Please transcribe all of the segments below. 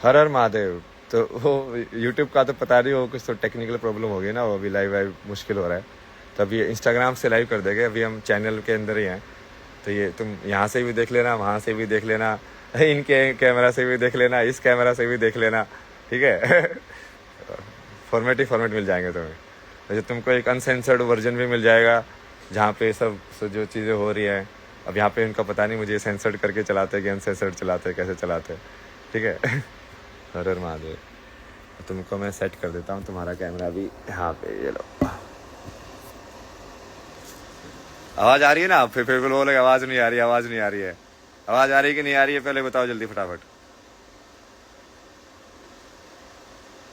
हर हर महादेव। तो वो यूट्यूब का तो पता नहीं, वो कुछ तो टेक्निकल प्रॉब्लम हो गई ना, वो अभी लाइव वाइव मुश्किल हो रहा है। तो अभी इंस्टाग्राम से लाइव कर देंगे, अभी हम चैनल के अंदर ही हैं। तो ये तुम यहाँ से भी देख लेना, वहाँ से भी देख लेना, इनके कैमरा से भी देख लेना, इस कैमरा से भी देख लेना, ठीक है। फॉर्मेट ही फॉर्मेट मिल जाएंगे तुम्हें। वैसे तुमको एक अनसेंसर्ड वर्जन भी मिल जाएगा, जहाँ पे सब जो चीज़ें हो रही हैं। अब यहाँ पे उनका पता नहीं, मुझे सेंसर्ड करके चलाते हैं कि अनसेंसर्ड चलाते हैं, कैसे चलाते हैं, ठीक है। हर हर महादेव। तुमको मैं सेट कर देता हूँ तुम्हारा कैमरा भी यहाँ पे, ये लो। आवाज़ आ रही है ना? आप फिर बोलोगे आवाज़ नहीं आ रही, आवाज़ नहीं आ रही है। आवाज़ आ रही है कि नहीं आ रही है, पहले बताओ जल्दी फटाफट।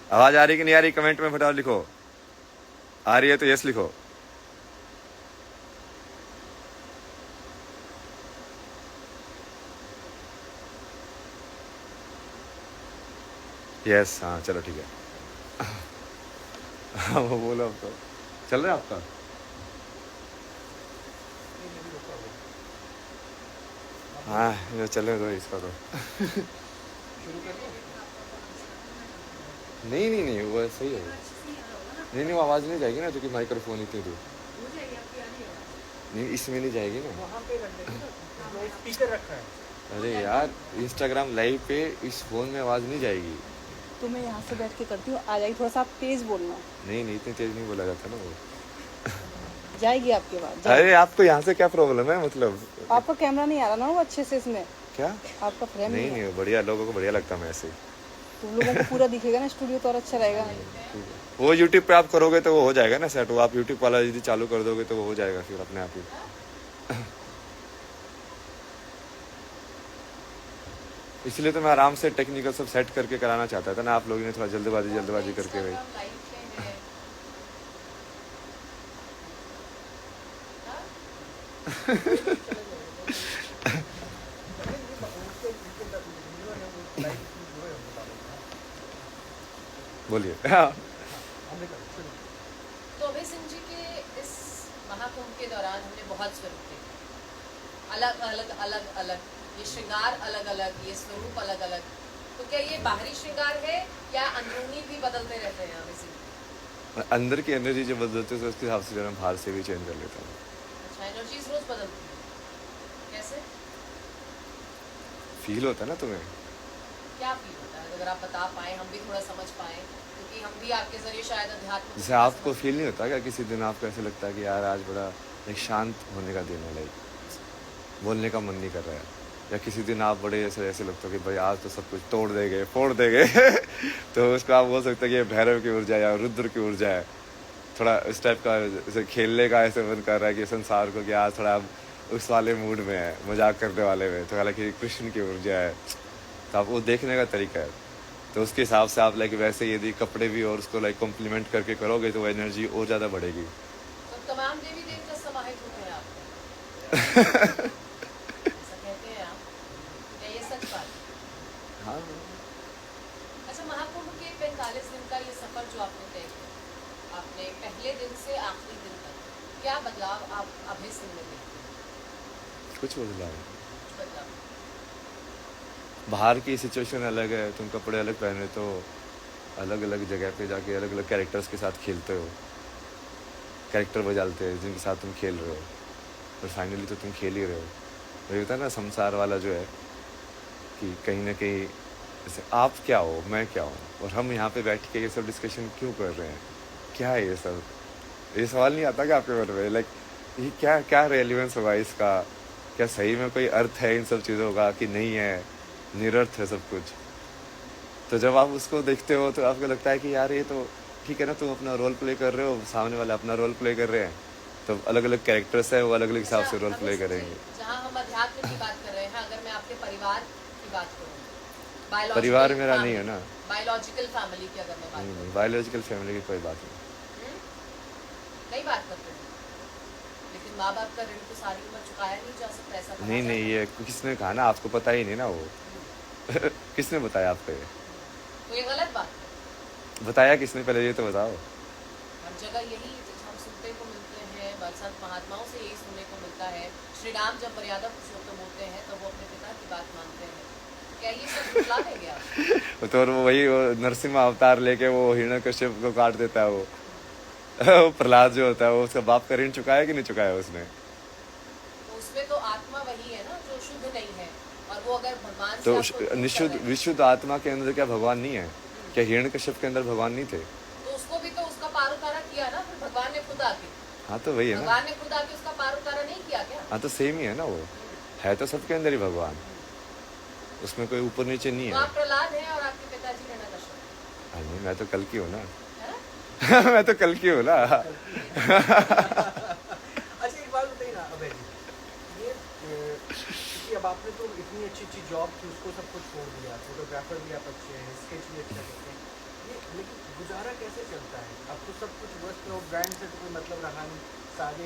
आवाज़ आ रही है कि नहीं आ रही, कमेंट में फटाफट लिखो। आ रही है तो यस लिखो। यस, हाँ चलो ठीक है। हाँ वो बोलो अब तो चल रहा है आपका। हाँ ये चले दो इसका तो। नहीं नहीं नहीं, वो सही है। नहीं नहीं, वो आवाज़ नहीं जाएगी ना, क्योंकि माइक्रोफोन इतनी दूर। नहीं इसमें नहीं जाएगी ना। स्पीकर रखा है। अरे यार, इंस्टाग्राम लाइव पे इस फोन में आवाज़ नहीं जाएगी। तो मैं यहाँ से बैठ के करती हूँ, आ जाएगी। थोड़ा सा आप तेज बोलना। नहीं नहीं, इतनी तेज नहीं बोला जाता ना वो। जाएगी आपके बाद। अरे आपको यहाँ से क्या प्रॉब्लम है, मतलब आपका कैमरा नहीं आ रहा ना वो अच्छे से इसमें। क्या? आपका फ्रेम नहीं नहीं, बढ़िया, लोगों को बढ़िया लगता है मैं ऐसे ही। तुम लोगों को पूरा दिखेगा ना स्टूडियो, तो और अच्छा रहेगा। वो यूट्यूब पे आप करोगे तो वो हो जाएगा ना सेट। वो आप यूट्यूब वाला यदि चालू कर दोगे तो वो हो जाएगा फिर अपने आप ही। इसलिए तो मैं आराम से टेक्निकल सब सेट करके कराना चाहता था ना, आप लोगों ने थोड़ा जल्दबाजी करके भाई। बोलिए। हाँ। तो अभय सिंह जी के इस महाकुंभ के दौरान हमने बहुत स्वरूप देखे, अलग अलग अलग अलग, ये श्रृंगार अलग अलग, ये स्वरूप अलग अलग। तो क्या ये बाहरी श्रृंगार है या अंदरूनी भी बदलते रहते हैं अभय सिंह? अंदर की एनर्जी जो बदलती है तो उसके हिसाब से मैं बाहर से भी चेंज कर लेता हूँ। अच्छा, एनर्जीज रोज बदलती है, कैसे? फील होता है ना तुम्हें। क्या फील होता है, अगर आप बता पाए, हम भी थोड़ा समझ पाए, क्योंकि हम भी आपके जरिए शायद अध्यात्म। जैसे आपको फील नहीं होता क्या किसी दिन आपको ऐसे लगता है कि यार आज बड़ा एक शांत होने का दिन है, लाइक बोलने का मन नहीं कर रहा है, या किसी दिन आप बड़े ऐसे लगता है कि भाई आज तो सब कुछ तोड़ देंगे फोड़ देंगे। तो उसको आप बोल सकते हैं कि ये भैरव की ऊर्जा या रुद्र की ऊर्जा है। थोड़ा इस टाइप का जैसे खेलने का ऐसे मन कर रहा है कि संसार को, कि आज थोड़ा आप उस वाले मूड में है, मजाक करने वाले में, तो हालांकि कृष्ण की ऊर्जा है। तो आप वो देखने का तरीका है, तो उसके हिसाब से आप लाइक वैसे यदि कपड़े भी और उसको लाइक कॉम्प्लीमेंट करके करोगे तो वो एनर्जी और ज़्यादा बढ़ेगी। तो तमाम देवी देवता समाहित होते हैं आप, ऐसा कहते हैं आप, क्या ये सच बात है? हाँ। अच्छा, महाकुंभ के 45 दिन का ये सफर जो आपने तय किया, आपने पहले दिन से आखिरी दिन तक क्या बदलाव आप अभय सिंह में देखते हैं? कुछ बदलाव। कुछ बदलाव? बाहर की सिचुएशन अलग है, तुम कपड़े अलग पहने तो अलग अलग जगह पे जाके अलग अलग कैरेक्टर्स के साथ खेलते हो, कैरेक्टर बदलते हैं जिनके साथ तुम खेल रहे हो, और फाइनली तो तुम खेल ही रहे हो। वही होता है ना संसार वाला जो है, कि कहीं ना कहीं जैसे आप क्या हो मैं क्या हूँ, और हम यहाँ पे बैठ के ये सब डिस्कशन क्यों कर रहे हैं, क्या है ये सब। ये सवाल नहीं आता क्या आपके मन में, लाइक ये क्या क्या रेलिवेंस होगा इसका, क्या सही में कोई अर्थ है इन सब चीज़ों का कि नहीं है, निरर्थ है सब कुछ। तो जब आप उसको देखते हो तो आपको लगता है कि यार ये तो ठीक है ना, तुम अपना रोल प्ले कर रहे हो, सामने वाले अपना रोल प्ले कर रहे हैं, तो अलग अलग कैरेक्टर्स है, वो अलग अलग हिसाब से रोल प्ले करेंगे। जहाँ हम अध्यात्म की बात कर रहे हैं, अगर मैं आपके परिवार की बात करूँ, परिवार मेरा नहीं है ना, बायोलॉजिकल फैमिली की अगर मैं बात करूँ, बायोलॉजिकल फैमिली की कोई बात नहीं। नहीं बात करते हैं, लेकिन माँ बाप का ऋण तो सारी उम्र चुकाया नहीं जा सकता, ऐसा कहा नहीं जाता नहीं, है। ये किसने कहा ना, आपको पता ही नहीं ना वो। किसने बताया आपको ये? तो ये गलत बात है। बताया किसने, पहले ये तो बताओ। हर जगह यही हम सुनने को मिलते हैं, संत महात्माओं से यही सुनने को मिलता है। श्री राम जब मर्यादा पुरुषोत्तम होते हैं तो वो अपने पिता की बात मानते हैं। क्या ये सब झुठला देंगे आप? तो वो वही वो नरसिम्हा अवतार लेके वो हिरण्यकश्यप को काट देता है वो प्रहलाद जो होता है वो उसका बाप का ऋण चुकाया कि नहीं चुकाया उसने? तो उसमें तो आत्मा वही है ना जो शुद्ध नहीं है, और वो अगर भगवान से तो आपको दूर कर निशुद्ध रहे हैं, विशुद्ध आत्मा के अंदर क्या भगवान नहीं है? क्या हिरण्यकश्यप के अंदर भगवान नहीं थे? तो उसको भी तो उसका पार उतारा किया ना फिर भगवान ने खुद आके। हाँ तो वही है ना। भगवान ने खुद आके उसका पार उतारा नहीं किया क्या? हाँ तो सेम ही है ना, वो है तो सबके अंदर ही भगवान, उसमें कोई ऊपर नीचे नहीं तो है। आप प्रहलाद हैं और आपके पिताजी हिरण्यकश्यप हाँ नहीं, मैं तो कल की हूँ ना। है ना? मैं तो कल की हूँ ना। अच्छा एक बात बताइए ना अभय जी, ये क्योंकि अब आपने तो इतनी अच्छी अच्छी जॉब थी उसको सब कुछ छोड़ दिया, फोटोग्राफर भी आप अच्छे हैं, स्केच भी अच्छा करते हैं, ये लेकिन गुजारा कैसे चलता है? अब तो सब कुछ बस तो ब्रांड से तो कोई मतलब रहा नहीं, सारे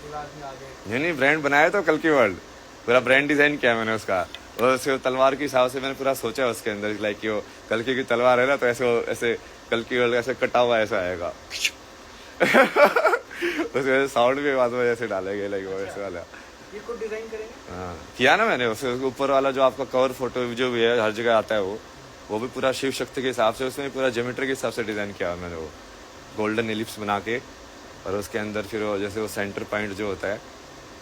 रिवाज में आ गए। नहीं ब्रांड बनाया तो कल की वर्ल्ड, पूरा ब्रांड डिजाइन किया मैंने उसका, और उसके तलवार के हिसाब से मैंने पूरा सोचा उसके अंदर, लाइक वो कल की तलवार है ना, तो ऐसे कल की वर्ल्ड ऐसे कटा हुआ ऐसा आएगा। उसके साउंड भी बाद में ऐसे डालेंगे, लाइक वो ऐसे वाला। ये खुद डिजाइन करेंगे? हाँ किया ना मैंने, उसके ऊपर वाला जो आपका कवर फोटो जो भी है हर जगह आता है वो भी पूरा शिव शक्ति के हिसाब से, उसमें पूरा ज्योमेट्री के हिसाब से डिजाइन किया मैंने, वो गोल्डन एलिप्स बना के, और उसके अंदर फिर वो जैसे वो सेंटर पॉइंट जो होता है,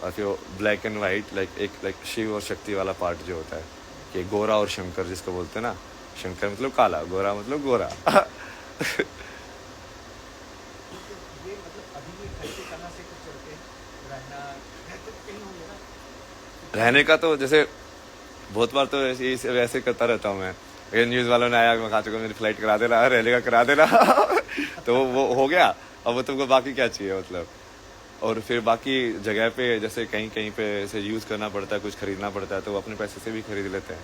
और फिर वो black and white like Shiv और शक्ति वाला पार्ट जो होता है, कि गोरा और शंकर जिसको बोलते हैं ना, शंकर मतलब काला, गोरा मतलब गोरा। ये मतलब अभी ये घर से कहाँ से कुछ चलते रहना, रहते तो कहीं होंगे ना? रहने का तो जैसे बहुत बार तो वैसे करता रहता हूँ मैं, ये न्यूज़ वालों ने आया मैं कहा चुका मेरी फ्लाइट करा देना, रहने का करा देना। तो वो हो गया, अब वो तुमको बाकी क्या चाहिए मतलब। और फिर बाकी जगह पे जैसे कहीं कहीं पे ऐसे यूज़ करना पड़ता है, कुछ खरीदना पड़ता है, तो वो अपने पैसे से भी खरीद लेते हैं।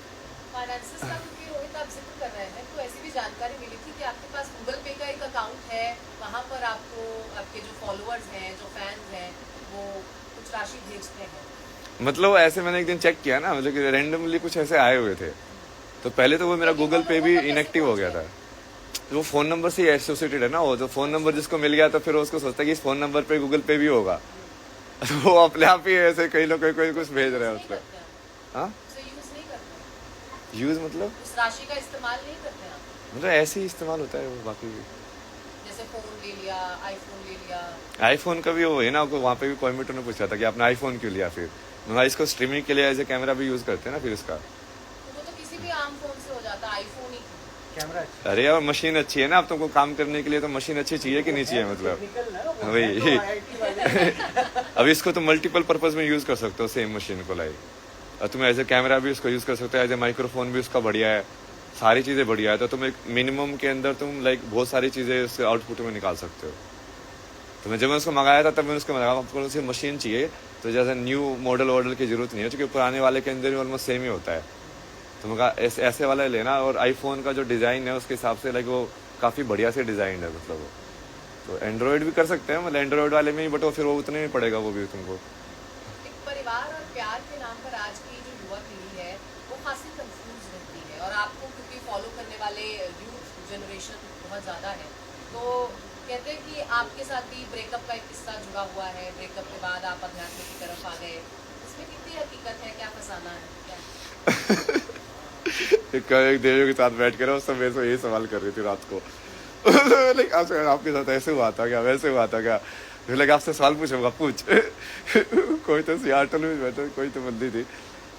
फाइनेंसिस का क्योंकि रोहित आप जिक्र कर रहे हैं, तो ऐसी भी जानकारी मिली थी कि आपके पास गूगल पे का एक अकाउंट है, वहाँ पर आपको आपके जो फॉलोअर्स हैं, जो फैंस हैं, वो कुछ राशि भेजते हैं। मतलब ऐसे मैंने एक दिन चेक किया ना, मतलब कि रैंडमली कुछ ऐसे आए हुए थे, तो पहले तो वो मेरा लेकिन गूगल वो पे लोगों भी को कैसे इनएक्टिव हो गया था। तो वो फ़ोन नंबर से एसोसिएटेड है ना, वो तो फ़ोन नंबर जिसको मिल गया तो फिर वो उसको सोचता है कि इस फ़ोन नंबर पे गूगल पे भी होगा। तो वो अपने आप ही ऐसे कई लोग कोई कुछ भेज रहे हैं नहीं उसको। करते हैं। हाँ उसे यूज नहीं करते हैं। यूज़ मतलब उस राशि का इस्तेमाल नहीं करते हैं आप। ऐसे ही इस्तेमाल होता है वो, बाकी जैसे फोन ले लिया, आईफोन ले लिया। आईफोन का भी वो है ना, वहाँ पे भी कोयमेटर ने पूछा था कि आपने आईफोन क्यों लिया, फिर मैं इसको स्ट्रीमिंग के लिए एज ए कैमरा भी यूज़ करते हैं ना फिर इसका। तो वो तो किसी भी आम फोन से हो जाता है, आईफोन ही क्यों? कैमरा अच्छा अरे यार मशीन अच्छी है ना, अब तुमको काम करने के लिए तो मशीन अच्छी चाहिए कि नहीं चाहिए मतलब। टेक्निकल ना, वो वही। है तो IIT वाले। अब इसको तो मल्टीपल पर्पज में यूज़ कर सकते हो सेम मशीन को, लाइक, और तुम एज ए कैमरा भी उसको यूज़ कर सकते हो, एज ए माइक्रोफोन भी उसका बढ़िया है, सारी चीज़ें बढ़िया है, तो तुम एक मिनिमम के अंदर तुम लाइक बहुत सारी चीज़ें उससे आउटपुट में निकाल सकते हो। तो मैं जब मैं उसको मंगाया था तब मैंने उसको मंगाया, आपको उसे मशीन चाहिए तो जैसे न्यू मॉडल की ज़रूरत नहीं है, क्योंकि पुराने वाले के अंदर भी ऑलमोस्ट सेम ही होता है। तो मैं कहा ऐसे वाला लेना, और आईफोन का जो डिज़ाइन है उसके हिसाब से लाइक वो काफ़ी बढ़िया से डिज़ाइन है, मतलब वो तो एंड्रॉयड भी कर सकते हैं, मतलब एंड्रॉयड वाले में ही, बट वो फिर वो उतने में पड़ेगा वो भी तुमको। एक परिवार और प्यार के नाम पर आज की जो युवा पीढ़ी है वो खासी कंफ्यूज रहती है, और आपको क्योंकि फॉलो करने वाले यूथ जनरेशन बहुत ज़्यादा है, तो कहते हैं कि आपके साथ भी ब्रेकअप का एक किस्सा जुड़ा हुआ है, ब्रेकअप के बाद आप अध्यात्म की तरफ आ गए, इसमें कितनी हकीकत है, क्या फसाना है क्या? एक देवियों के साथ बैठ कर उस समय से यही सवाल कर रही थी रात को। लाइक आपके साथ ऐसे हुआ था क्या, वैसे हुआ था क्या, फिर लाइक आपसे सवाल पूछूंगा, पूछ। कोई तो सियाटल में बैठा, कोई तो बंदी थी,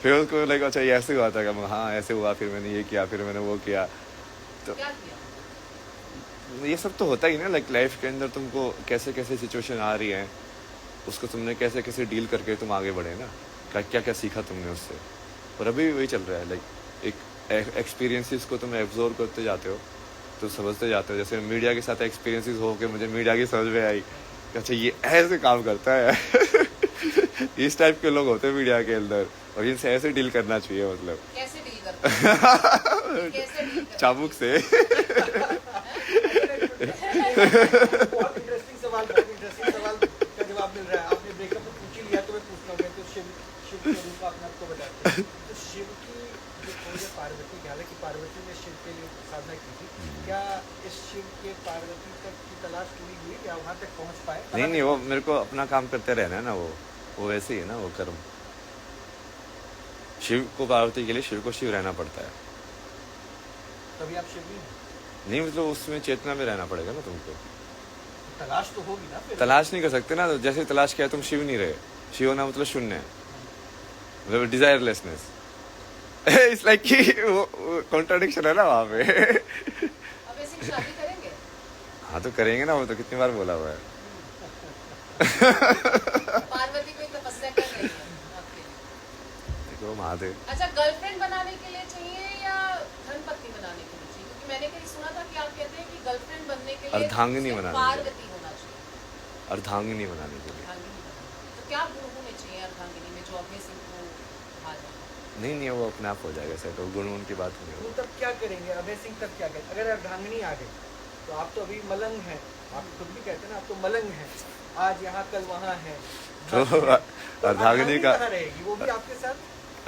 फिर उसको लाइक अच्छा ये ऐसे हुआ था क्या, मैं हाँ ऐसे हुआ, फिर मैंने ये किया, फिर मैंने वो किया। तो क्या किया? ये सब तो होता ही ना, लाइक लाइफ के अंदर तुमको कैसे कैसे सिचुएशन आ रही है, उसको तुमने कैसे कैसे डील करके तुम आगे बढ़े ना, क्या क्या सीखा तुमने उससे। और अभी वही चल रहा है, लाइक एक एक्सपीरियंसेस को तुम एब्जॉर्व करते जाते हो, तो समझते जाते हो। जैसे मीडिया के साथ एक्सपीरियंसेस हो के मुझे मीडिया की समझ में आई कि अच्छा ये ऐसे काम करता है। इस टाइप के लोग होते हैं मीडिया के अंदर, और इनसे ऐसे डील करना चाहिए, मतलब कैसे डील करते हैं? कैसे डील करते चाबुक से। बहुत इंटरेस्टिंग सवाल का जवाब मिल रहा है। आपने ब्रेकअप तो पूछ ही लिया, तो मैं पूछता हूँ, तो शिव के रूप अपने आप को बताते हैं, तो शिव की जो खोज है पार्वती की, हालांकि पार्वती ने शिव के लिए साधना की थी, क्या इस शिव के पार्वती तक की तलाश पूरी हुई, या वहाँ तक पहुँच पाए? नहीं वो मेरे को अपना काम करते रहना है ना, वो वैसे ही है ना, वो कर्म। शिव को पार्वती के लिए शिव को शिव रहना पड़ता है। तभी आप शिवनी हैं। नहीं मतलब उसमें चेतना में रहना पड़ेगा ना तुमको। तलाश तो होगी ना फिर। तलाश नहीं कर सकते ना, जैसे तलाश किया तुम शिव नहीं रहे। शिव होना मतलब शून्य है, मतलब डिजायरलेसनेस। इट्स लाइक कि वो कॉन्ट्राडिक्शन है ना वहाँ पे। अब ऐसी शादी करेंगे? हाँ तो करेंगे ना, वो तो कितनी बार बोला हुआ है। पार्वती कोई तपस्या कर रही है आपके लिए? देखो महादेव। अच्छा, गर्लफ्रेंड बनाने के लिए चाहिए या धर्मपत्नी बनाने के लिए चाहिए? क्योंकि मैंने कहीं सुना था कि आप कहते हैं कि गर्लफ्रेंड बनने के लिए अर्धांगिनी सिर्फ बनाने के लिए। पार्वती होना चाहिए। अर्धांगिनी बनाने के लिए। अर्धांगिनी बनाने। तो क्या गुण होने चाहिए अर्धांगिनी में जो अभय सिंह को भा जाए? नहीं नहीं, वो अपने आप हो जाएगा सेट, वो गुण उनकी बात नहीं वो होगी। तब क्या करेंगे? अभय सिंह तब क्या करेंगे? अगर अर्धांगिनी आ गई तो आप तो अभी मलंग हैं, आप खुद भी कहते हैं ना आप तो मलंग हैं, आज यहाँ कल वहाँ हैं। तो अर्धांगिनी का कहाँ रहेगी? वो भी आपके साथ?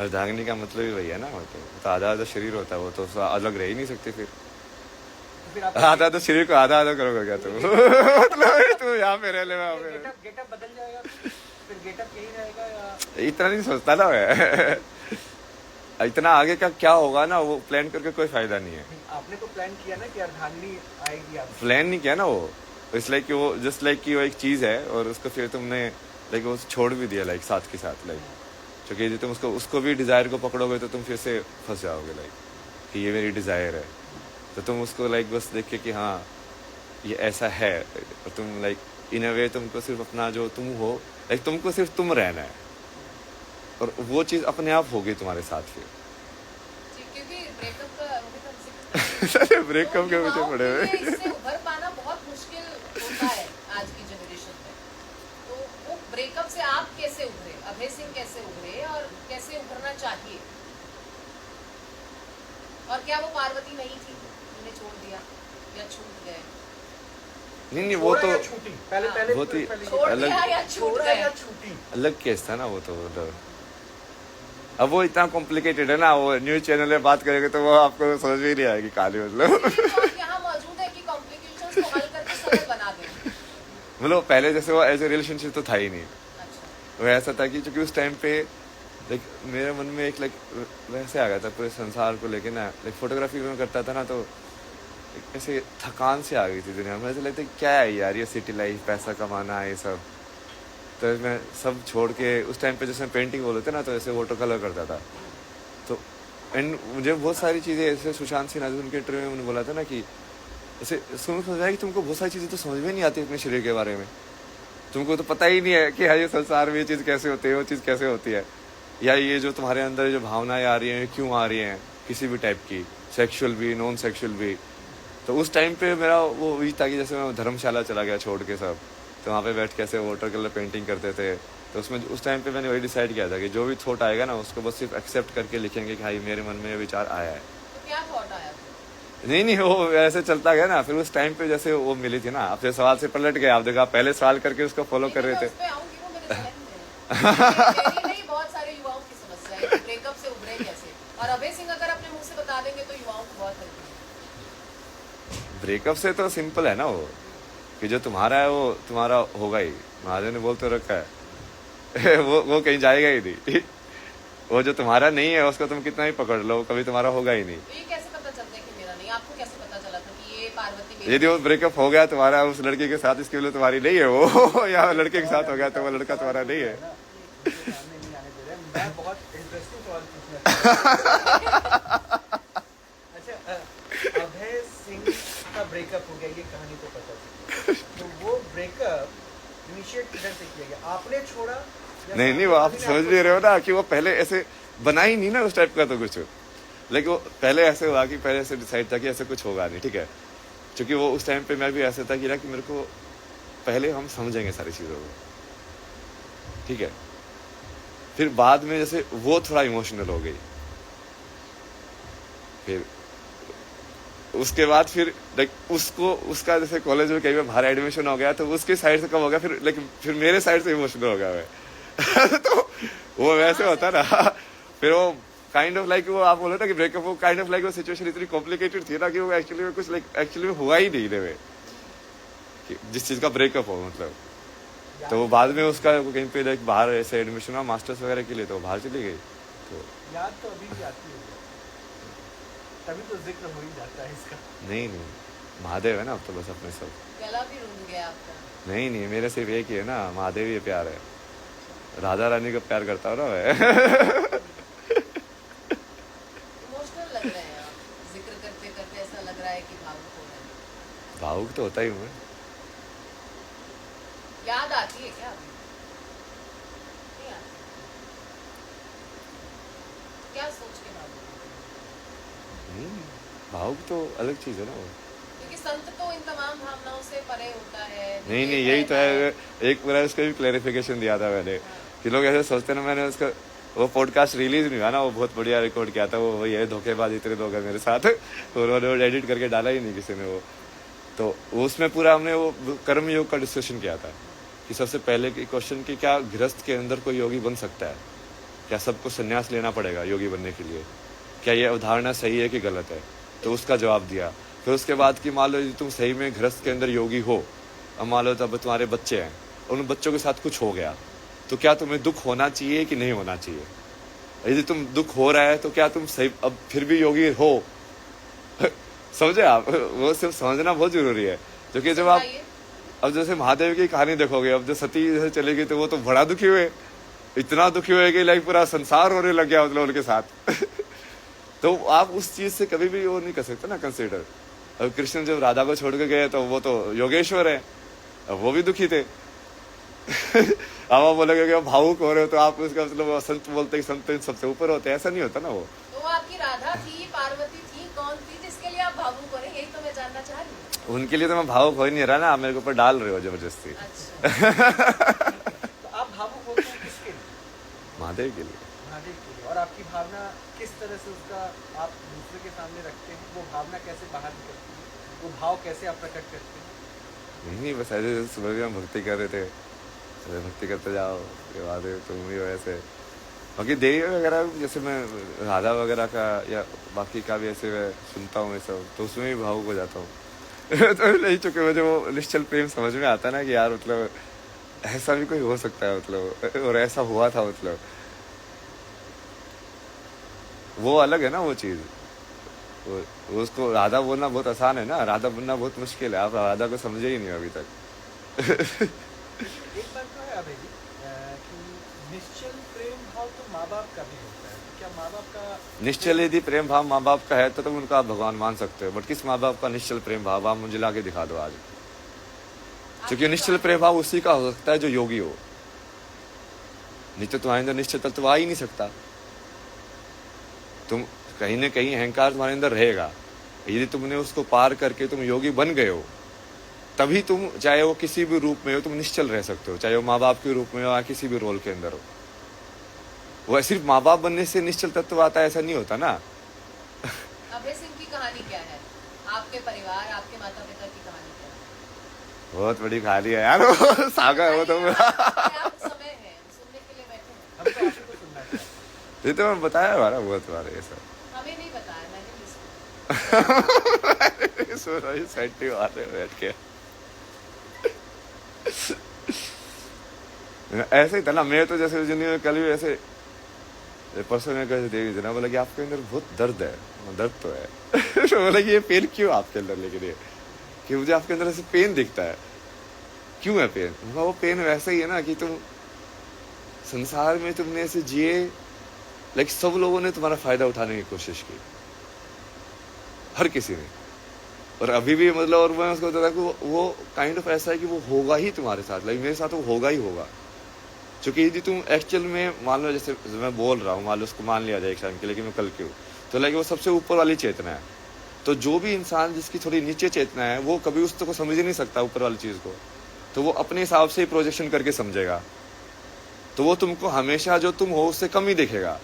अर्धांगिनी का मतलब ही वही है ना, वो तो आधा आधा शरीर होता है, वो तो अलग रह ही नहीं सकते फिर। तो फिर आप आधा आधा शरीर को आधा आधा करोगे क्या तुम? मतलब तू यहाँ पे रह ले, वहाँ पे रह गेटअप बदल जाएगा, फिर गेटअप यही रहेगा या? ले। इतना नहीं सोचता ना मैं। इतना आगे का क्या होगा ना, वो प्लान करके कोई फायदा नहीं है। आपने तो प्लान किया ना कि अर्धांगिनी आएगी आप। प्लान नहीं किया ना वो, इट्स लाइक वो जस्ट लाइक कि वो एक चीज है और उसको फिर तुमने लाइक वो छोड़ भी दिया लाइक साथ के साथ, लाइक क्योंकि यदि तुम उसको भी डिजायर को पकड़ोगे तो तुम फिर से फंस जाओगे, लाइक कि ये मेरी डिजायर है। तो तुम उसको लाइक बस देख के कि हाँ ये ऐसा है, और तुम लाइक इन अ वे तुमको सिर्फ अपना जो तुम हो, लाइक तुमको सिर्फ तुम रहना है और वो चीज अपने आप होगी तुम्हारे साथ फिर। जी, क्योंकि ब्रेकअप का अभी तो हमसे सारे ब्रेकअप के पीछे पड़े हुए। इससे उभर पाना बहुत मुश्किल होता है आज की जनरेशन में। तो वो ब्रेकअप से आप कैसे उभरे, अभय सिंह कैसे उभरे और कैसे उभरना चाहिए? और क्या वो पार्वती नहीं थी, उन्हें छोड़ दिया या छूट गए? नहीं वो छोड़ा तो या छूटी? पहले पहले बहुत ही पहले छोड़ अलग- दिया या छूट छोड़ा गए? या छूटी? अलग केस था ना वो तो, मतलब अब वो इतना कॉम्प्लिकेटेड है ना, वो न्यूज चैनल में बात करेंगे तो वो आपको समझ में ही नहीं आएगी कहानी, मतलब तो यहाँ मौजूद है कि कॉम्प्लिकेशंस को हल करके सरल बना दें। मतलब पहले जैसे वो एज ए रिलेशनशिप तो था ही नहीं। अच्छा, वो ऐसा था कि क्योंकि उस टाइम पे लाइक मेरे मन में एक लाइक वैसे आ गया था पूरे संसार को लेके ना, लाइक फोटोग्राफी में करता था ना, तो एक ऐसे थकान से आ गई थी दुनिया में। ऐसे लगता है क्या है यार ये सिटी लाइफ, पैसा कमाना ये सब। तो मैं सब छोड़ के उस टाइम पे जैसे पेंटिंग बोले थे ना, तो ऐसे वाटर कलर करता था। तो एंड मुझे बहुत सारी चीज़ें ऐसे सुशांत सिन्हा जी उनके इंटरव्यू में उन्होंने बोला था ना कि ऐसे समझ आया कि तुमको बहुत सारी चीज़ें तो समझ में नहीं आती अपने शरीर के बारे में। तुमको तो पता ही नहीं है कि हाँ ये संसार में ये चीज़ कैसे होती है, वो चीज़ कैसे होती है, या ये जो तुम्हारे अंदर जो भावनाएं आ रही हैं क्यों आ रही हैं, किसी भी टाइप की, सेक्सुअल भी नॉन सेक्सुअल भी। तो उस टाइम पे मेरा वो वही था कि जैसे मैं धर्मशाला चला गया छोड़ के सब, तो वहाँ पे बैठ के ऐसे वाटर कलर पेंटिंग करते थे। तो उसमें उस टाइम पे मैंने वही डिसाइड किया था कि जो भी थॉट आएगा ना उसको बस सिर्फ एक्सेप्ट करके लिखेंगे कि हाँ मेरे मन में ये विचार आया है। तो क्या थॉट आया था? नहीं वो ऐसे चलता गया ना। फिर उस टाइम पे जैसे वो मिली थी ना, आपसे सवाल से पलट गए, आप देखा पहले सवाल करके उसको फॉलो कर रहे थे। मैं उस पे आऊंगी, वो मेरे जहन में है। मेरी नहीं, बहुत सारे युवाओं की समस्या है कि ब्रेकअप से उभरे कैसे। और अभय सिंह अगर अपने मुंह से बता देंगे तो युवाओं को बहुत हेल्प है। ब्रेकअप से तो सिंपल है ना वो, कि जो तुम्हारा है वो तुम्हारा होगा ही। महादेव ने बोल तो रखा है वो कहीं जाएगा ही नहीं। वो जो तुम्हारा नहीं है उसको तुम कितना ही पकड़ लो, कभी तुम्हारा होगा ही नहीं। तो ये कैसे पता चलता है कि मेरा नहीं? आपको कैसे पता चला था कि ये पार्वती मेरी? यदि वो ब्रेकअप हो गया तुम्हारा उस लड़के के साथ, इसके लिए तुम्हारी नहीं है वो, या लड़के के साथ हो गया तो वो लड़का तुम्हारा नहीं है। सामने नहीं आने दे रहे। मैं बहुत इंटरेस्टिंग सवाल पूछना चाहता हूं। अच्छा, अभय सिंह का ब्रेकअप हो गया, ये कहानी तो पता थी। तो वो ब्रेकअप इनिशिएट किधर से किया गया? आपने छोड़ा या नहीं वो आप समझ नहीं रहे हो ना कि वो पहले ऐसे बना ही नहीं ना उस टाइप का तो कुछ, लेकिन वो पहले ऐसे हुआ कि पहले ऐसे डिसाइड था कि ऐसे कुछ होगा नहीं, ठीक है। क्योंकि वो उस टाइम पे मैं भी ऐसे था कि ना कि मेरे को पहले हम समझेंगे सारी चीज़ों को, ठीक है। फिर बाद में जैसे वो थोड़ा इमोशनल हो गई, फिर उसके बाद फिर लाइक उसको उसका जैसे कॉलेज में कहीं में बाहर एडमिशन हो गया तो उसके साइड से कम हो गया, फिर लेकिन फिर मेरे साइड से इमोशनल हो गया मैं। तो वो वैसे होता ना, फिर वो काइंड ऑफ लाइक वो आप बोलो ना कि ब्रेकअप, वो काइंड ऑफ लाइक वो सिचुएशन इतनी कॉम्प्लिकेटेड थी ना कि वो एक्चुअली में कुछ लाइक एक्चुअली में हुआ ही नहीं रे कि जिस चीज़ का ब्रेकअप हो, मतलब। तो वो बाद में उसका कहीं पे लाइक बाहर ऐसे एडमिशन हुआ मास्टर्स वगैरह के लिए, तो बाहर चली गई। तो याद तो अभी भी आती है। तभी तो जिक्र हो ही जाता है इसका। नहीं नहीं, महादेव है ना अब तो बस अपने सब। गला भी रुंध गया आपका। नहीं नहीं, मेरे सिर्फ एक ही है ना, महादेव ही प्यार है। राधा रानी का प्यार करता हूँ ना मैं। इमोशनल लग रहे हैं आप, जिक्र करते करते ऐसा लग रहा है कि भावुक हो रहे हैं। भावुक तो होता ही हूँ मैं। याद आती है क्या अभी? नहीं आती। क्या सोच के भावुक हो रहे हैं? भावुक तो अलग चीज है ना वो। क्योंकि संत तो इन तमाम भावनाओं से परे होता है। नहीं नहीं, यही तो है। एक बार उसका भी क्लैरिफिकेशन दिया था मैंने कि लोग ऐसे सोचते ना, मैंने उसका वो पॉडकास्ट रिलीज नहीं हुआ ना, वो बहुत बढ़िया रिकॉर्ड किया था वो, ये धोखेबाज इतने लोग हैं मेरे साथ, उन्होंने वो एडिट करके डाला ही नहीं किसी ने वो। तो उसमें पूरा हमने वो कर्म योग का डिस्कशन किया था कि सबसे पहले की क्वेश्चन कि क्या गृहस्थ के अंदर कोई योगी बन सकता है, क्या सबको संन्यास लेना पड़ेगा योगी बनने के लिए, क्या ये अवधारणा सही है कि गलत है। तो उसका जवाब दिया। फिर उसके बाद कि मान लो यदि तुम सही में गृहस्थ के अंदर योगी हो, अब मान लो तब तुम्हारे बच्चे हैं, उन बच्चों के साथ कुछ हो गया, तो क्या तुम्हें दुख होना चाहिए कि नहीं होना चाहिए। यदि तुम दुख हो रहा है तो क्या तुम सही अब फिर भी योगी हो। समझे आप, वो सिर्फ समझना बहुत जरूरी है। क्योंकि जब आप अब जैसे महादेव की कहानी देखोगे, अब जो सती जैसे चली गई तो वो तो बड़ा दुखी हुए, इतना दुखी हुए कि लाइक पूरा संसार होने लग गया मतलब उनके साथ। तो आप उस चीज से कभी भी वो नहीं कर सकते ना कंसिडर। अब कृष्ण जब राधा को छोड़ के गए तो वो तो योगेश्वर है, अब वो भी दुखी थे। अब आप बोलोगे कि भावुक हो रहे हो तो आप उसका मतलब संत बोलते संत सबसे ऊपर होते, ऐसा नहीं होता ना वो। तो वो आपकी राधा थी, पार्वती थी, कौन थी जिसके लिए आप भावुक हो रहे हैं? यही तो मैं जानना चाह रही हूँ। उनके लिए तो मैं भावुक हो ही नहीं रहा ना, आप मेरे ऊपर डाल रहे हो जबरदस्ती। अच्छा। तो आप भावुक होते हैं किसके लिए? महादेव के लिए। महादेव के लिए। और आपकी भावना किस तरह से उसका आप दूसरे के सामने रखते हैं? वो भावना कैसे बाहर निकलती है? वो भाव कैसे आप प्रकट करते हैं? नहीं, बस ऐसे सुबह भी हम भक्ति कर रहे थे, भक्ति करते जाओ, महादेव तुम ही हो ऐसे। बाकी देवी वगैरह जैसे मैं राधा वगैरह का या बाकी का भी ऐसे मैं सुनता हूँ ये सब, तो उसमें भी भावुक हो जाता हूँ। तो नहीं, चुके मुझे वो निश्चल प्रेम समझ में आता ना कि यार मतलब ऐसा भी कोई हो सकता है मतलब, और ऐसा हुआ था मतलब, वो अलग है ना वो चीज। उसको राधा बोलना बहुत आसान है ना, राधा बनना बहुत मुश्किल है। आप राधा को समझे ही नहीं अभी तक। एक बात तो है अभय जी कि निश्चल प्रेम भाव तो माँ बाप का भी होता है। तो क्या माँ बाप का निश्चल यदि प्रेम भाव माँ बाप का है तो तुम उनका आप भगवान मान सकते हो, बट किस माँ बाप का निश्चल प्रेम भाव आप मुझे लाके दिखा दो आज। क्योंकि निश्चल प्रेम भाव उसी का हो सकता है जो योगी हो, नहीं तो तुम्हारे अंदर निश्चल तत्व आ ही नहीं सकता। तुम कहीं न कहीं अहंकार तुम्हारे अंदर रहेगा, यदि तुमने उसको पार करके तुम योगी बन गए हो, तभी तुम चाहे वो किसी भी रूप में हो तुम निश्चल रह सकते हो, चाहे वो माँ बाप के रूप में हो या किसी भी रोल के अंदर हो। वो सिर्फ माँ बाप बनने से निश्चल तत्व आता है ऐसा नहीं होता ना। अभय सिंह की कहानी क्या है? आपके परिवार, आपके माता पिता की कहानी क्या है? बहुत बड़ी कहानी है यार, वो सागा है वो तो। आप समय है, सुनने के लिए बैठे हैं। हम तो आपको सुनना चाहते हैं। ये तो मैं बताया हमारा बहुत बार ये सब। हमें नहीं बताया, मैंने भी सुना। सो रही सैंटी मार रहे बैठ के। ऐसे ही था ना, मैं तो जैसे जिंदगी कल भी ऐसे परसों में कैसे देवी जना बोला कि आपके अंदर बहुत दर्द है। दर्द तो है। तो बोला कि ये पेन क्यों आपके अंदर, लेकिन ये कि मुझे आपके अंदर ऐसे पेन दिखता है, क्यों है पेन? वो पेन वैसा ही है ना कि तुम संसार में तुमने ऐसे जिए, लाइक सब लोगों ने तुम्हारा फायदा उठाने की कोशिश की, हर किसी ने, और अभी भी मतलब, और मैं उसको बताता कि वो काइंड ऑफ ऐसा है कि वो होगा ही तुम्हारे साथ, लाइक मेरे साथ वो होगा ही होगा। क्योंकि यदि तुम एक्चुअल में मान लो, जैसे मैं बोल रहा हूँ, मान लो उसको मान लिया जाए एक टाइम के लिए कि मैं कल क्यों, तो लाइक वो सबसे ऊपर वाली चेतना है। तो जो भी इंसान जिसकी थोड़ी नीचे चेतना है वो कभी उसको समझ ही नहीं सकता ऊपर वाली चीज को, तो वो अपने हिसाब से ही प्रोजेक्शन करके समझेगा, तो वो तुमको हमेशा जो तुम हो उससे कम ही देखेगा,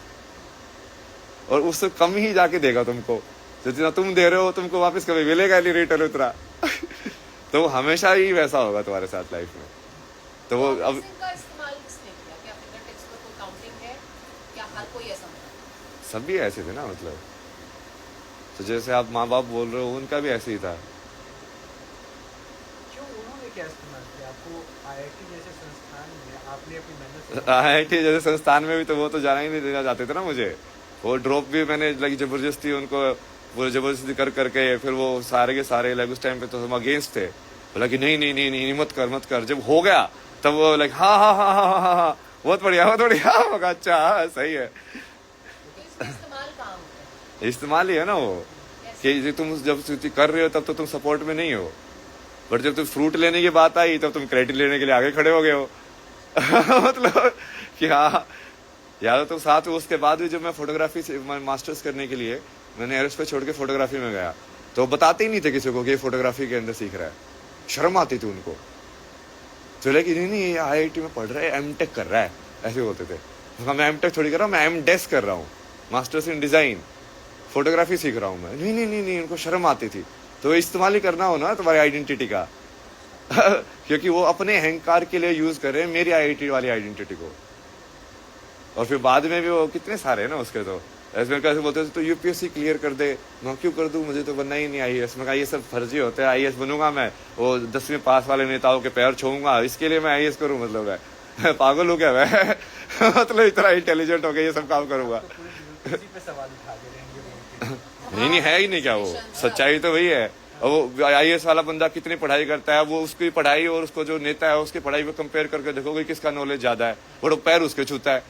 और उससे कम ही जाके देगा तुमको। जितना तुम दे रहे हो तुमको वापस कभी मिलेगा नहीं रिटर्न उतना। तो वो हमेशा ही वैसा होगा तुम्हारे साथ लाइफ में। तो वो अब का इस्तेमाल किसने किया? क्या फिंगर टिप्स पर कोई काउंटिंग है? क्या हर कोई ऐसा होता? सभी ऐसे थे ना, मतलब तो जैसे आप माँ बाप बोल रहे हो उनका भी ऐसे ही था। क्यों उन्होंने क्या इस्तेमाल किया? आपको आईआईटी जैसे संस्थान में आपने अपनी मेहनत से आईआईटी जैसे संस्थान में भी तो वो तो जाना ही नहीं देना चाहते थे ना मुझे। वो ड्रॉप भी मैंने लगी जबरदस्ती उनको वो जबरदस्ती कर करके फिर वो सारे के सारे लाइक उस टाइम पे तो हम अगेंस्ट थे, बोला कि नहीं नहीं नहीं नहीं मत कर। जब हो गया तब वो लाइक हाँ हाँ हाँ हाँ हाँ हाँ बहुत बढ़िया मैं कहा, अच्छा हाँ, सही है। तो इसका इस्तेमाल कहाँ होता है? इस्तेमाल ही है ना वो कि तुम जब कर रहे हो तब तो तुम सपोर्ट में नहीं हो, बट जब तुम फ्रूट लेने की बात आई तब तुम क्रेडिट लेने के लिए आगे खड़े हो गए हो। मतलब कि हाँ यार तो तुम साथ हो। उसके बाद भी जब मैं फोटोग्राफी से मास्टर्स करने के लिए मैंने एरोस्पेस छोड़ के फोटोग्राफी में गया तो बताते ही नहीं थे किसी को कि ये फोटोग्राफी के अंदर सीख रहा है, शर्म आती थी उनको। चले कि नहीं ये IIT में पढ़ रहा है, एमटेक कर रहा है, ऐसे बोलते थे। मैं एमटेक थोड़ी कर रहा हूँ, मैं एमडेस कर रहा हूँ, मास्टर्स इन डिजाइन, फोटोग्राफी सीख रहा हूँ मैं। नहीं उनको शर्म आती थी। तो इस्तेमाल ही करना हो ना तुम्हारी आइडेंटिटी का क्योंकि वो अपने अहंकार के लिए यूज कर रहे हैं मेरी IIT वाली आइडेंटिटी को। और फिर बाद में भी वो कितने सारे हैं ना उसके, तो ऐसे कैसे बोलते थे तो UPSC क्लियर कर दे। मैं क्यों कर दूं, मुझे तो बनना ही नहीं IAS। मैं कहा ये सब फर्जी होते हैं, IAS बनूंगा मैं, वो 10वीं पास वाले नेताओं के पैर छूंगा, इसके लिए मैं IAS करूं? मतलब है पागल हो गया मैं मतलब इतना इंटेलिजेंट हो गया ये सब काम करूंगा। तो पूरी यूनिवर्सिटी पे सवाल उठा दे रहे हैं ये बोल के। नहीं है ही नहीं क्या वो, सच्चाई तो वही है। और वो IAS वाला बंदा कितनी पढ़ाई करता है, वो उसकी पढ़ाई और उसको जो नेता है उसकी पढ़ाई में कंपेयर करके देखोगे किसका नॉलेज ज्यादा है, वो पैर उसके छूता है।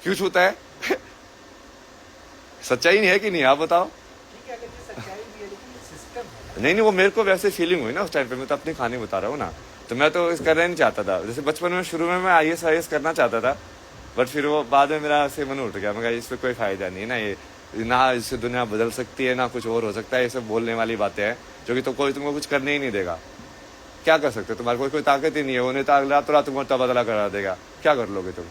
क्यों छूता है सच्चाई नहीं है कि नहीं, आप बताओ। ठीक है, अगर ये सच्चाई भी है लेकिन ये सिस्टम है। नहीं वो मेरे को वैसे फीलिंग हुई ना उस टाइम पे, मैं तो अपनी कहानी बता रहा हूँ ना। तो मैं तो करना नहीं चाहता था, जैसे बचपन में शुरू में मैं IAS करना चाहता था, बट फिर वो बाद में मेरा ऐसे मन उठ गया। मैं कहा इसमें कोई फायदा नहीं ना, ये ना इससे दुनिया बदल सकती है ना कुछ और हो सकता है, ये सब बोलने वाली बातें हैं जो कि तो कोई तुमको कुछ करने ही नहीं देगा। क्या कर सकते हो, तुम्हारे कोई ताकत ही नहीं है। वो नेता रातों रात तुमको तबादला करा देगा, क्या कर लोगे तुम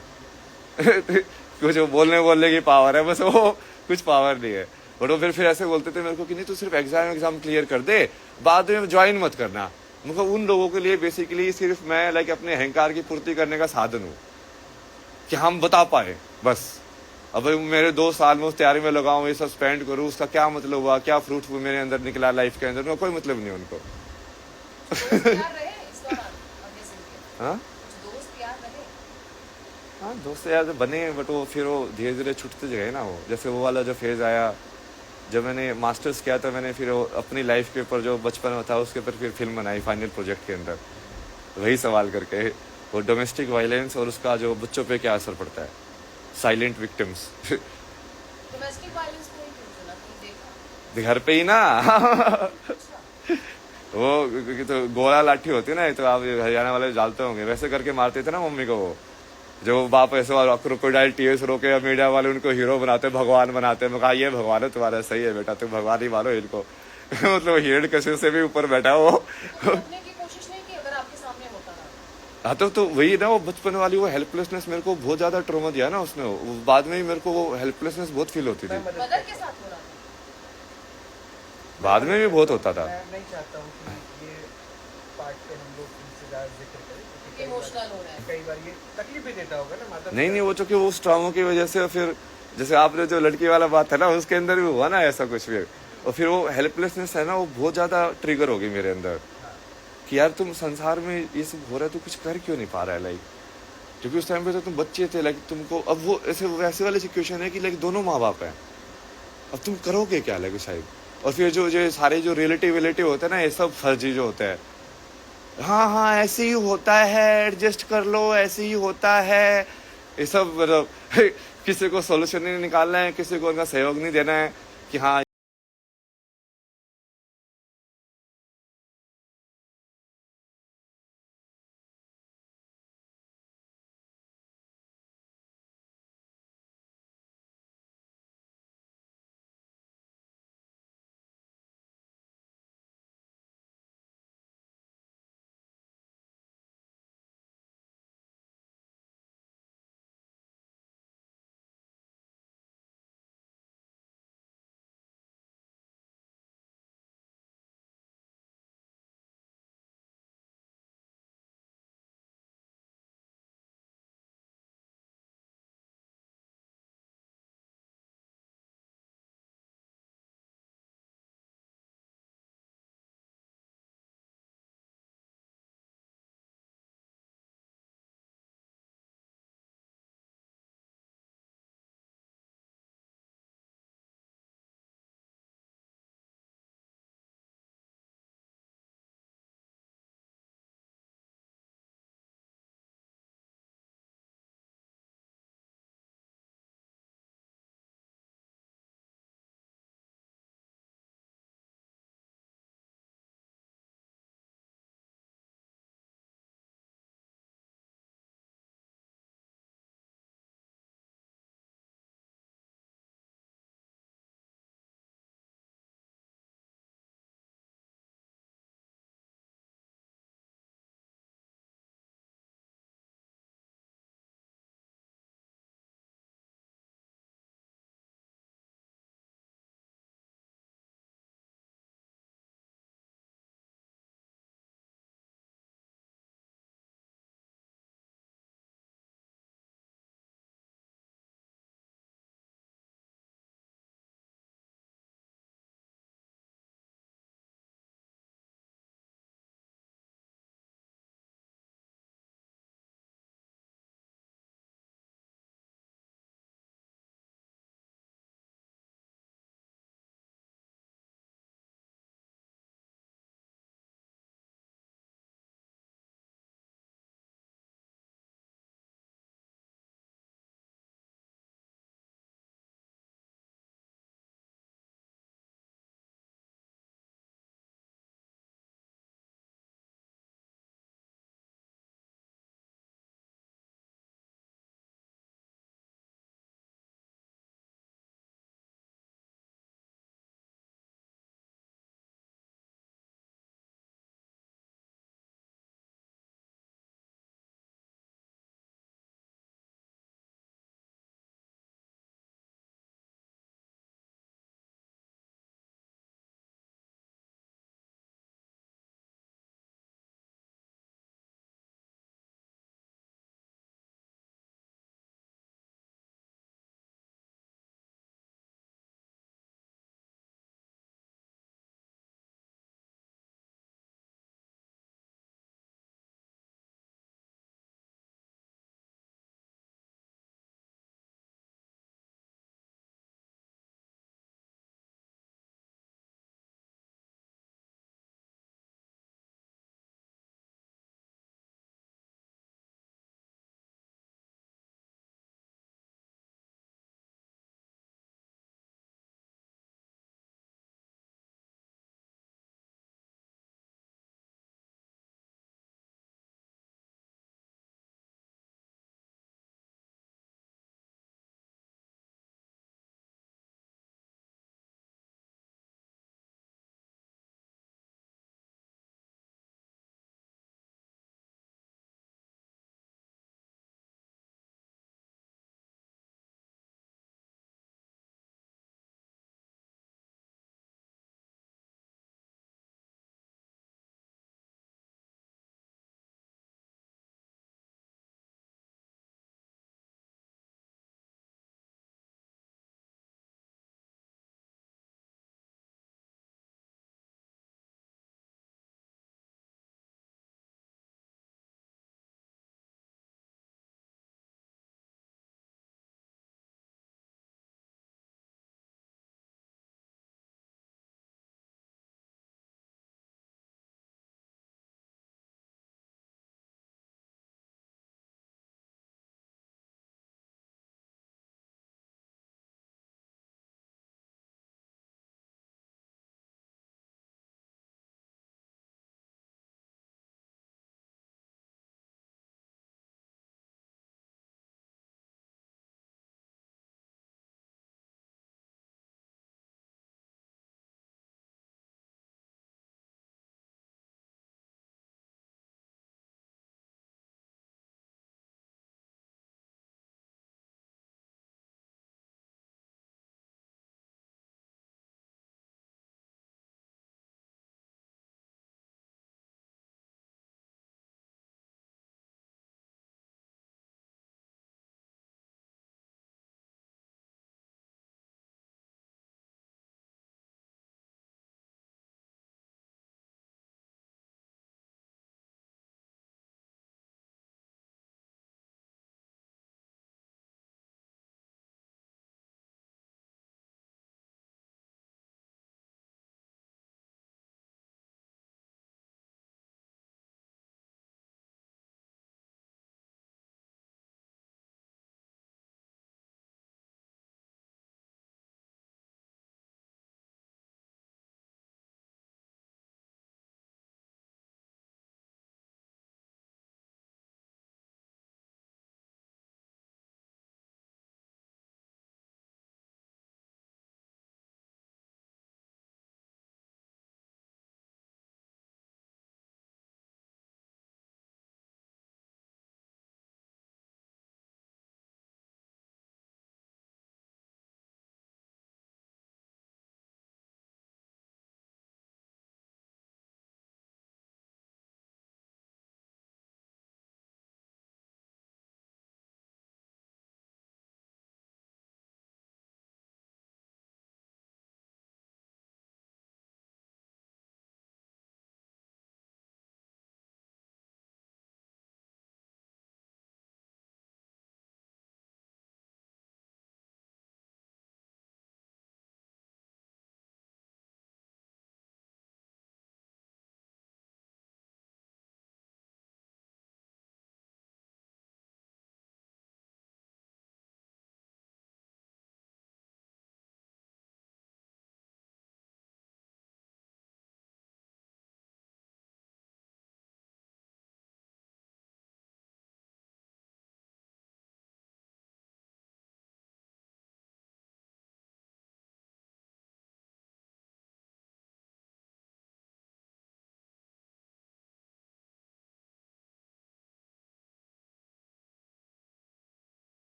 कुछ बोलने की पावर है बस, वो कुछ पावर नहीं है। और वो फिर ऐसे बोलते थे मेरे को कि नहीं तू सिर्फ एग्जाम क्लियर कर दे, बाद में ज्वाइन मत करना। मतलब उन लोगों के लिए बेसिकली सिर्फ मैं लाइक अपने अहंकार की पूर्ति करने का साधन हूँ कि हम बता पाए बस। अब मेरे 2 साल में उस तैयारी में लगाऊं, ये सब स्पेंड करूँ, उसका क्या मतलब हुआ, क्या फ्रूट मेरे अंदर निकला लाइफ के अंदर, कोई मतलब नहीं उनको। दोस्त यार रहे इस दौरान अभय सिंह के? हाँ कुछ दोस्त यार रहे? हाँ दोस्त यार बने, बट वो फिर वो धीरे धीरे छूटते गए ना। वो जैसे वो वाला जो फेज आया जब मैंने मास्टर्स किया तो मैंने फिर वो अपनी लाइफ के ऊपर जो बचपन में था उसके ऊपर फिर फिल्म बनाई फाइनल प्रोजेक्ट के अंदर, वही सवाल करके वो डोमेस्टिक वायलेंस और उसका जो बच्चों पे क्या असर पड़ता है, साइलेंट विक्टिम्स। डोमेस्टिक वायलेंस को ही क्यों चुना, कहीं देखा? घर पे ही ना वो तो गोला लाठी होती है ना, तो आप हरियाणा वाले डालते होंगे, वैसे करके मारते थे ना मम्मी को। वो जो बाप ऐसे क्रोकोडाइल टीयर्स रोके, मीडिया वाले उनको हीरो बनाते, भगवान बनाते। मैं कहा ये भगवान है तुम्हारा, सही है बेटा तुम भगवान ही मानो इनको मतलब हिरण कसे से भी ऊपर बैठा वो रोकने की कोशिश नहीं की अगर आपके सामने होता ना? हाँ तो वही ना, वो बचपन वाली वो हेल्पलेसनेस मेरे को बहुत ज्यादा ट्रॉमा दिया ना उसने। बाद में ही मेरे को वो हेल्पलेसनेस बहुत फील होती थी, मदर के साथ हो रहा था? बाद में भी बहुत होता था। मैं नहीं चाहता हूँ कि ये पार्ट पे हम लोग इनसे ज़्यादा जिक्र करें, क्योंकि इमोशनल हो रहा है। कई बार ये तकलीफ भी देता होगा ना माता। नहीं वो चूंकि उस ट्रॉमा की वजह से फिर जैसे आपने जो लड़की वाला बात है ना उसके अंदर भी हुआ ना ऐसा कुछ भी, और फिर वो हेल्पलेसनेस है ना वो बहुत ज्यादा ट्रिगर हो गई मेरे अंदर कि यार तुम संसार में ये सब हो रहा है तो कुछ कर क्यों नहीं पा रहा है लाइक। क्योंकि उस टाइम पे तो तुम बच्चे थे लाइक, तुमको अब वो ऐसे वैसे वाली सिचुएशन है कि लाइक दोनों माँ बाप हैं, अब तुम करोगे क्या लाइक शायद। और फिर जो सारे जो रिलेटिव होते हैं ना ये सब फर्जी जो होता है, हाँ ऐसे ही होता है एडजस्ट कर लो, ऐसे ही होता है, ये सब मतलब किसी को सोल्यूशन नहीं निकालना है, किसी को उनका सहयोग नहीं देना है कि हाँ